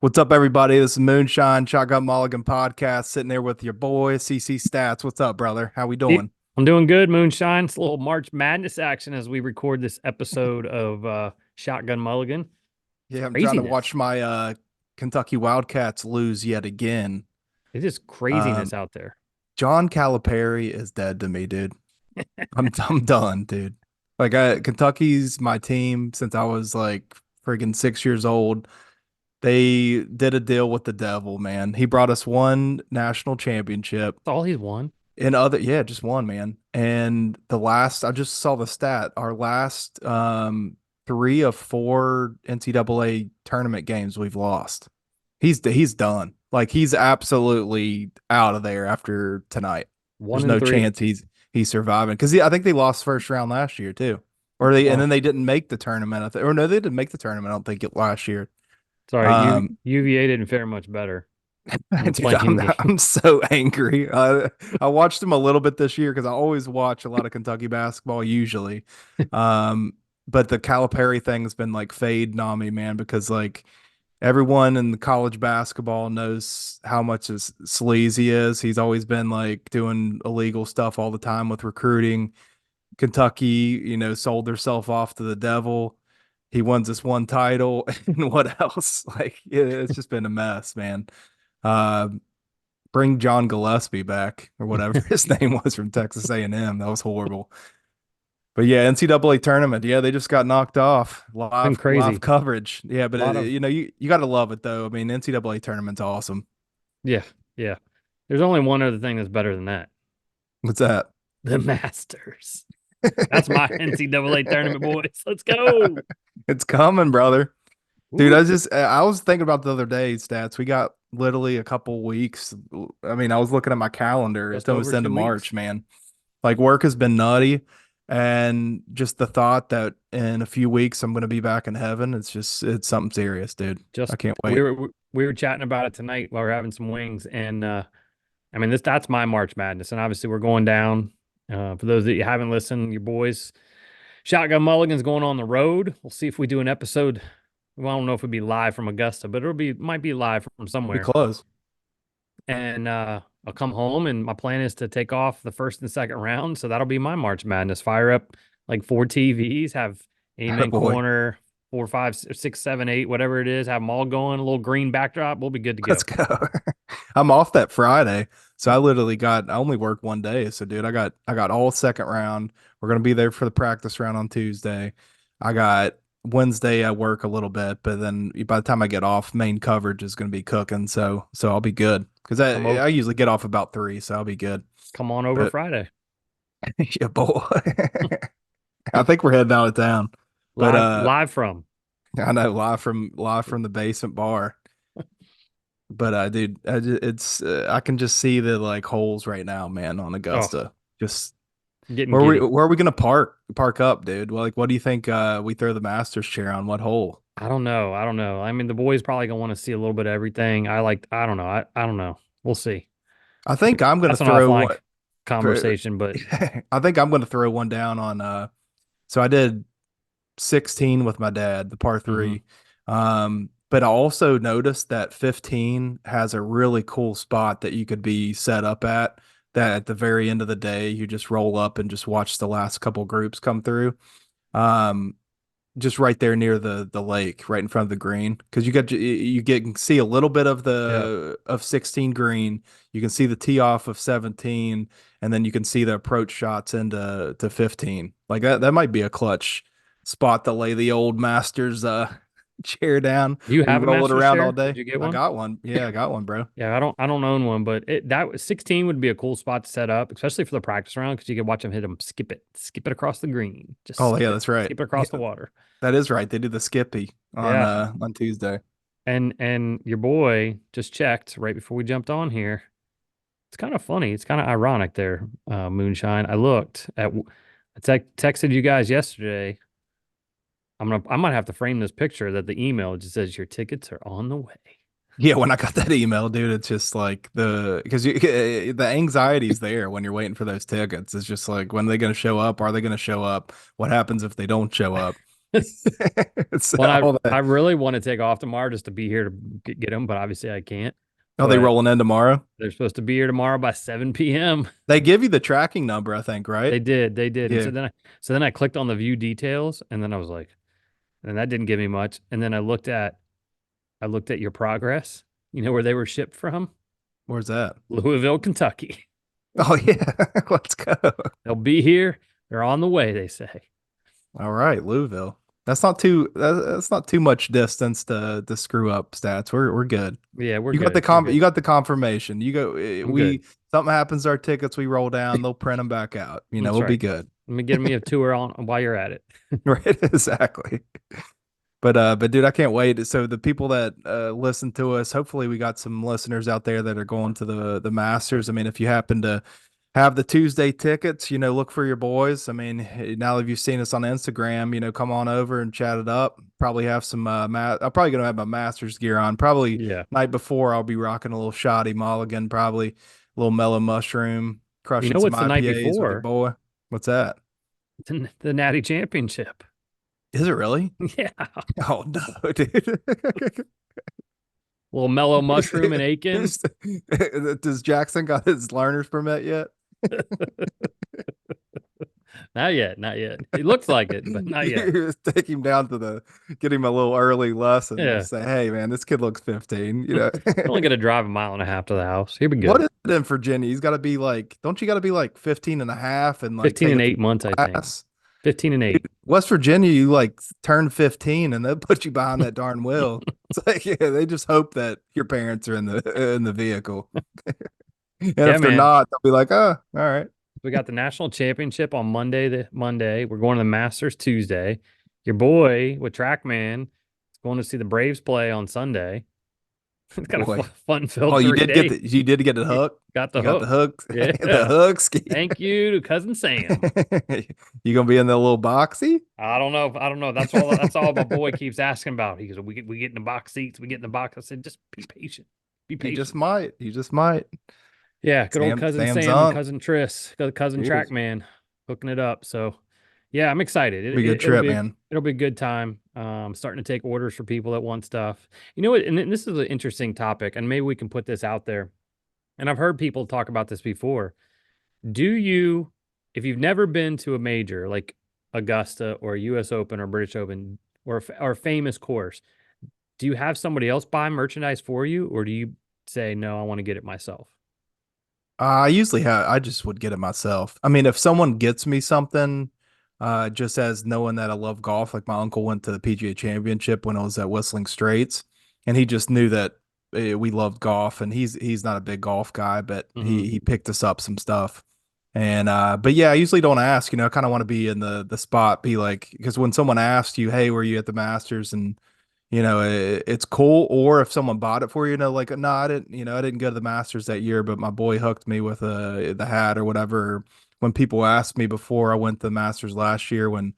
What's up, everybody? This is Moonshine Shotgun Mulligan Podcast. Sitting there with your boy CC Stats. What's up, brother? How we Hey, doing? I'm doing good, Moonshine. It's a little March Madness action as we record this episode of Shotgun Mulligan. It's Yeah, I'm trying to watch craziness. my Kentucky Wildcats lose yet again. It is Um, craziness out there. John Calipari is dead to me, dude. I'm done, dude. Kentucky's my team since I was like friggin' 6 years old. They did a deal with the devil, man. He brought us one national championship. That's all he's won. Yeah, just one, man. And I just saw the stat. Our last three of four NCAA tournament games we've lost. He's done. Like he's absolutely out of there after tonight. One There's and no three. chance he's surviving because I think they lost first round last year too, and Oh, then they didn't make the tournament. Or no, they didn't make the tournament. I don't think it last year. sorry, Um, UVA didn't fare much better in the Dude, I'm playing game. I'm so angry. I watched him a little bit this year because I always watch a lot of Kentucky basketball usually. Um, but the Calipari thing has been like fading on me, man, because like everyone in the college basketball knows how much sleazy he is. He's always been like doing illegal stuff all the time with recruiting. Kentucky, sold herself off to the devil. He wins this one title, and what else? Like, it's just been a mess, man. Uh, bring John Gillespie back or whatever his name was from Texas A&M. That was horrible. But yeah, NCAA tournament. Yeah, they just got knocked off. It's been Live crazy. coverage. Yeah, A but lot of you got to love it though. I mean, NCAA tournament's awesome. yeah, yeah. There's only one other thing that's better than that. What's that? The Masters. That's my NCAA tournament, boys. Let's go. It's coming, brother. Dude, Woo. I was thinking about the other day stats. We got literally a couple weeks. I mean, I was looking at my calendar. It's Just almost over end of 2 weeks. March, man. Like work has been nutty, and just the thought that in a few weeks I'm going to be back in heaven, it's something serious, dude. I Just can't we wait. were we were chatting about it tonight while we are having some wings, and I mean that's my March Madness, and obviously we're going down. For those that you haven't listened, your boys Shotgun Mulligan's going on the road. We'll see if we do an episode. Well, I don't know if it'll be live from Augusta, but might be live from We'll be somewhere. close. And I'll come home, and my plan is to take off the first and second round. So that'll be my March Madness. Fire up like four TVs, have Oh Amen boy, Corner, 4, 5, 6, 7, 8, whatever it is, have them all going, a little green backdrop. We'll be good to let's go. go. I'm off that Friday, so I only work one day. So dude, I got all second round. We're gonna be there for the practice round on Tuesday. I got Wednesday I work a little bit, but then by the time I get off, main coverage is gonna be cooking. So I'll be good because Come I over, usually get off about 3, so I'll be good. come on over But Friday. yeah, boy, I think we're heading out of town. But Live from. I know live from the basement bar. But dude, I can just see the like holes right now, man, on Oh, Augusta. Just getting giddy. where are we gonna park up, dude? Well, like, what do you think? We throw the Masters chair on what hole? I don't know. I don't know. I mean, the boys probably gonna want to see a little bit of everything. I don't know. I don't know. We'll see. I think I'm gonna That's an throw offline one. For, conversation, but I think I'm gonna throw one down on. So I did 16 with my dad, the par mhm. three. But I also noticed that 15 has a really cool spot that you could be set up at. That at the very end of the day, you just roll up and just watch the last couple groups come through. Um, just right there near the lake, right in front of the green, because you can see a little bit of Yeah. the of 16 green. You can see the tee off of 17, and then you can see the approach shots into 15. Like that might be a clutch spot to lay the old Masters chair down. Do you We have a roll it master's around all chair? Did day. you get I one? got one. Yeah, I got one, bro. Yeah, I don't own one, but 16 would be a cool spot to set up, especially for the practice round because you could watch them hit them, skip it across the green, just Oh yeah, that's right. skip it across the Yeah, water. that is right. They do the Skippy Yeah, on Tuesday. and your boy just checked right before we jumped on here. It's kind of funny. It's kind of ironic there, Moonshine. I looked at, texted you guys yesterday. I might have to frame this picture that the email just says your tickets are on the way. Yeah, when I got that email, dude, it's just like the anxiety's there when you're waiting for those tickets. It's just like, when are they going to show up? Are they going to show up? What happens if they don't show up? It's Well, all I that. really want to take off tomorrow just to be here to get them, but obviously I can't. Are they But rolling in tomorrow? they're supposed to be here tomorrow by 7 p.m. They give you the tracking number, I think, right? They did. And Yeah. so then I clicked on the view details, and then I was like, and that didn't give me much. And then I looked at your progress. You know where they were shipped from? Where's that? Louisville, Kentucky. Oh yeah, let's go. They'll be here. They're on the way, they say. All right, Louisville. That's not too much distance to screw up stats. We're good. Yeah, we're You got the good. We're good. you got the confirmation. You go I'm good. we something happens to our tickets, we roll down, they'll print them back out. That's We'll be right. good. Let me get me a tour on while you're at it. Right, exactly. But dude, I can't wait. So the people that listen to us, hopefully we got some listeners out there that are going to the Masters. I mean, if you happen to have the Tuesday tickets, look for your boys. I mean, now that you've seen us on Instagram, come on over and chat it up. Probably have some I'm probably gonna have my Masters gear on. Probably Yeah. night before I'll be rocking a little shoddy mulligan, probably a little mellow mushroom, You crushing know some what's the night IPAs with your before? boy. What's that? The Natty Championship. Is it really? Yeah. Oh no, dude. Little mellow mushroom and Aiken. Does Jackson got his learner's permit yet? Not yet, not yet. It looks like it, but not yet. Just take him down get him a little early lesson. Yeah. Just say, hey man, this kid looks 15. Only got to drive a mile and a half to the house. He'll be What good. is it in Virginia? He's got to be like, don't you got to be like 15 and a half and like 15 take and a 8 months, I think. class? 15 and 8. West Virginia, you like turn 15 and they'll put you behind that darn wheel. It's like, yeah, they just hope that your parents are in the vehicle. And Yeah, if they're man. not, they'll be like, oh, all right. We got the national championship on Monday. We're going to the Masters Tuesday. Your boy with Trackman is going to see the Braves play on Sunday. It's got a Boy. Oh, fun-filled 3 day. you did get the hook. Got the You got the hook. hooks, the Yeah. hooks. Thank you to cousin Sam. You gonna be in the little boxy? I don't know. I don't know. That's all my boy keeps asking about. He goes, we get in the box seats. We get in the box. I said, just be patient. Be You just patient. might. You just might. Yeah, good old cousin Sam's Sam and on. cousin Tris, cousin Cheers. Trackman, hooking it up. So, yeah, I'm excited. Be a good trip, man. It'll be a good time. Starting to take orders for people that want stuff. You know what? And this is an interesting topic, and maybe we can put this out there. And I've heard people talk about this before. Do you, if you've never been to a major like Augusta or U.S. Open or British Open or a famous course, do you have somebody else buy merchandise for you, or do you say no, I want to get it myself? I just would get it myself. I mean, if someone gets me something, just as knowing that I love golf, like my uncle went to the PGA Championship when I was at Whistling Straits, and he just knew that we loved golf, and he's not a big golf guy, but Hmm. he picked us up some stuff. And but yeah, I usually don't ask, I kind of want to be in the spot, be like, because when someone asks you, hey, were you at the Masters? And it's cool. Or if someone bought it for you, like, no, I didn't, I didn't go to the Masters that year, but my boy hooked me with the hat or whatever. When people asked me before I went to the Masters last year, when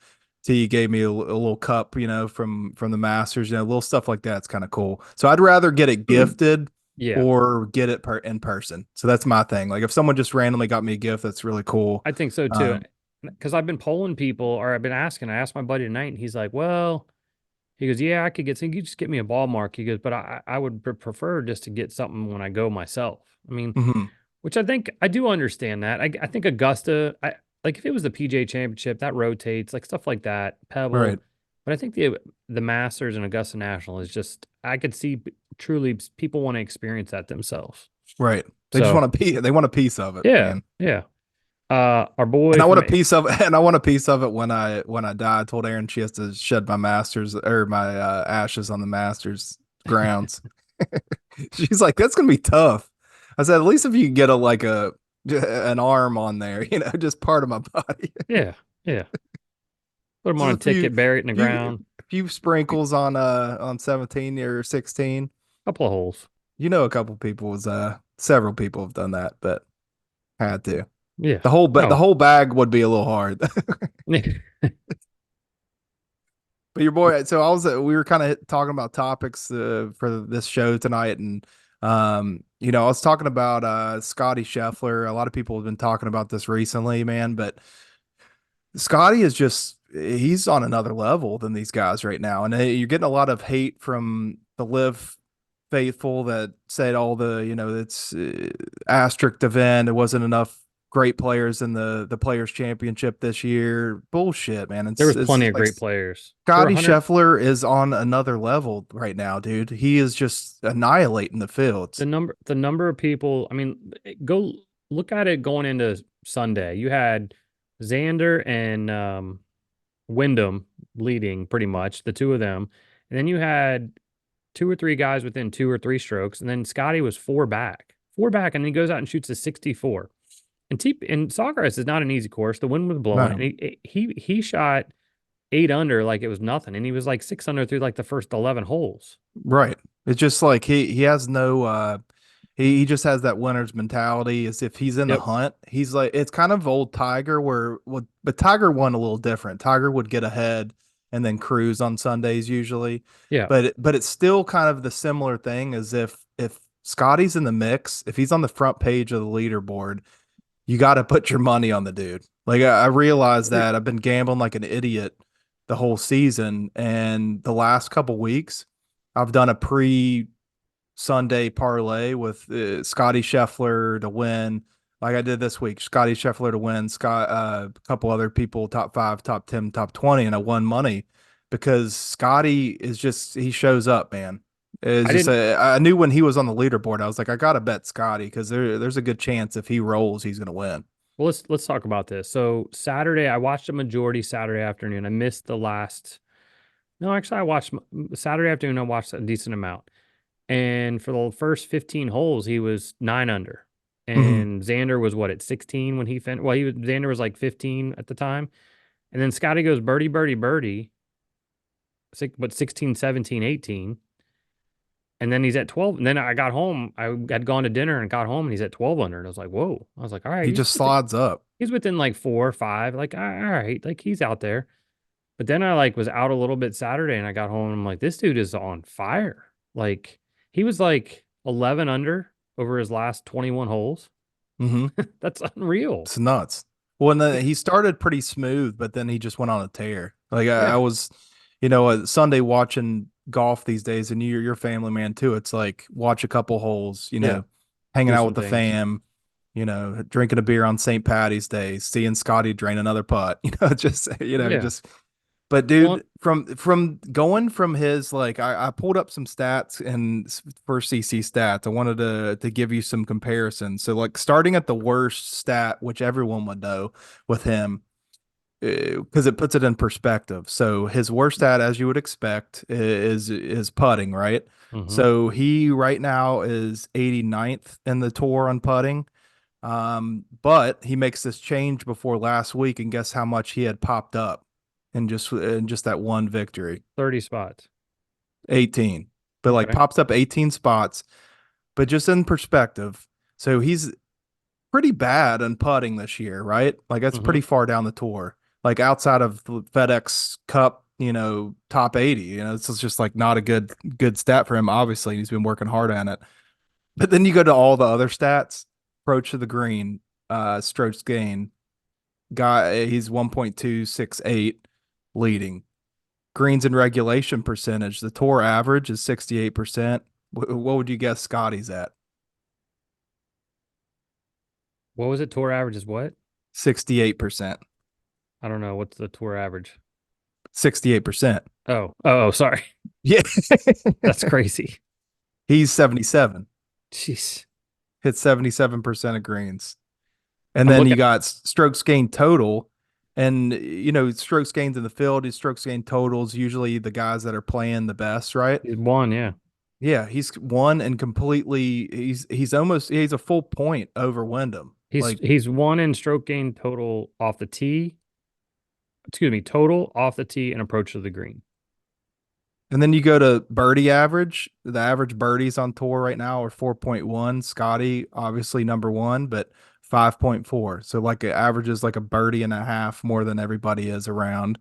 T gave me a little cup, from the Masters, little stuff like that's kind of cool. So I'd rather get it gifted Yeah, or get it in person. So that's my thing. Like if someone just randomly got me a gift, that's really cool. I think so too. Um, Because I've been polling people, or I've been asking. I asked my buddy tonight, and he's like, "Well," he goes, "Yeah, I could get some. You just get me a ballpark." He goes, "But I would prefer just to get something when I go myself." I mean, mhm, which I think I do understand that. I think Augusta, like if it was the PGA Championship, that rotates, like stuff like that, right, Pebble. But I think the Masters and Augusta National is just I could see truly people want to experience that themselves. right. They just So want they want a piece of it, yeah, man. yeah. Our boy And I want from a piece of and I want a piece of it when I die. I told Erin she has to shed my masters or my ashes on the masters grounds. She's like, that's gonna be tough. I said, at least if you can get an arm on there, just part of my body. yeah, yeah. Put them on Just a ticket, bury it in the ground, a few sprinkles on 17 or 16. couple of holes. A couple people was several people have done that, but had to. Yeah. The No. whole bag would be a little hard. But your boy, so we were kind of talking about topics for this show tonight, and I was talking about Scottie Scheffler. A lot of people have been talking about this recently, man. But Scottie is just he's on another level than these guys right now. And you're getting a lot of hate from the Live faithful that said all the, it's asterisk event. It wasn't enough great players in the Players Championship this year. Bullshit, man. There was It's plenty of like great players. There were Scotty 100. Scheffler is on another level right now, dude. He is just annihilating the fields. The number of people, I mean, go look at it going into Sunday. You had Xander and Wyndham leading pretty much, the two of them. And then you had two or three guys within 2 or 3 strokes. And then Scotty was four back, and he goes out and shoots a 64. And Sawgrass is not an easy course. The wind was blowing, and No. he shot 8 under like it was nothing, and he was like 6 under through like the first 11 holes. Right. It's just like he has no he just has that winner's mentality as if he's in the Yep. hunt. He's like it's kind of old Tiger where but Tiger won a little different. Tiger would get ahead and then cruise on Sundays usually. Yeah. But it's still kind of the similar thing as if Scotty's in the mix, if he's on the front page of the leaderboard, you got to put your money on the dude. Like I realize that I've been gambling like an idiot the whole season, and the last couple weeks, I've done a pre-Sunday parlay with Scotty Scheffler to win, like I did this week. Scotty Scheffler to win, Scott, a couple other people, top 5, top 10, top 20, and I won money because Scotty is just he shows up, man. It's I just didn't I knew when he was on the leaderboard, I was like, I gotta bet Scotty because there's a good chance if he rolls, he's gonna win. Well, let's talk about this. So Saturday, I watched a majority Saturday afternoon. I missed the last. No, actually, I watched Saturday afternoon. I watched a decent amount, and for the first 15 holes, he was 9 under, Mhm. and Xander was what at 16 when he finished. Well, Xander was like 15 at the time, and then Scotty goes birdie, birdie, birdie, but 16, 17, 18. And then he's at 12. And then I got home. I had gone to dinner and got home and he's at 12 under. And I was like, whoa. I was like, all right, He just slides up. he's within like 4 or 5. Like, all right, like he's out there. But then I like was out a little bit Saturday and I got home and I'm like, this dude is on fire. Like he was like 11 under over his last 21 holes. Hmm. That's unreal. It's nuts. Well, and he started pretty smooth, but then he just went on a tear. Like I Yeah. was, Sunday watching golf these days, and you're a family man too. It's like watch a couple holes, Yeah. hanging Do out some with the things. fam, drinking a beer on St. Patty's Day, seeing Scotty drain another putt, just Yeah. just but Well, dude, from going from his like I pulled up some stats and for CC stats. I wanted to give you some comparisons. So like starting at the worst stat, which everyone would know with him, because it puts it in perspective. So his worst stat, as you would expect, is putting, right? mhm, So he right now is 89th in the tour on putting. But he makes this change before last week, and guess how much he had popped up in just that one victory? 30 spots. 18. But like Okay. pops up 18 spots. But just in perspective, so he's pretty bad on putting this year, right? Like that's Hmm. pretty far down the tour. Like outside of the FedEx Cup, top 80. This is just like not a good stat for him. Obviously, he's been working hard on it. But then you go to all the other stats, approach to the green, strokes gain. He's 1.268 leading. Greens in regulation percentage. The tour average is 68%. What would you guess Scotty's at? What was it? Tour average is what? 68%. I don't know. What's the tour average? 68%. Oh, sorry. Yeah. That's crazy. He's 77. Jeez. Hit 77% of greens. And I'm then you looking. got strokes gained total. And strokes gains in the field, his strokes gained totals usually the guys that are playing the best, right? He's won, yeah. Yeah, he's won and completely he's a full point over Wyndham. He's Like, he's won in stroke gain total off the tee. Excuse me, total off the tee and approach to the green. and then you go to birdie average. The average birdies on tour right now are 4.1. Scotty, obviously number one, but 5.4. So like it averages like a birdie and a half more than everybody is around.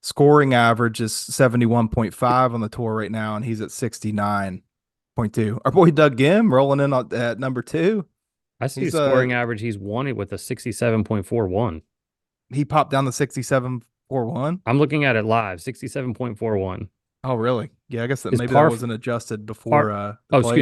Scoring average is 71.5 on the tour right now, and he's at 69.2. Our boy Doug Gim rolling in at number two. I see He's scoring average. He's won it with a 67.41. he popped down to 67 4-1. I'm looking at it live, 67.41. Oh, really? Yeah, I guess that Is maybe that par wasn't adjusted before par the oh, excuse play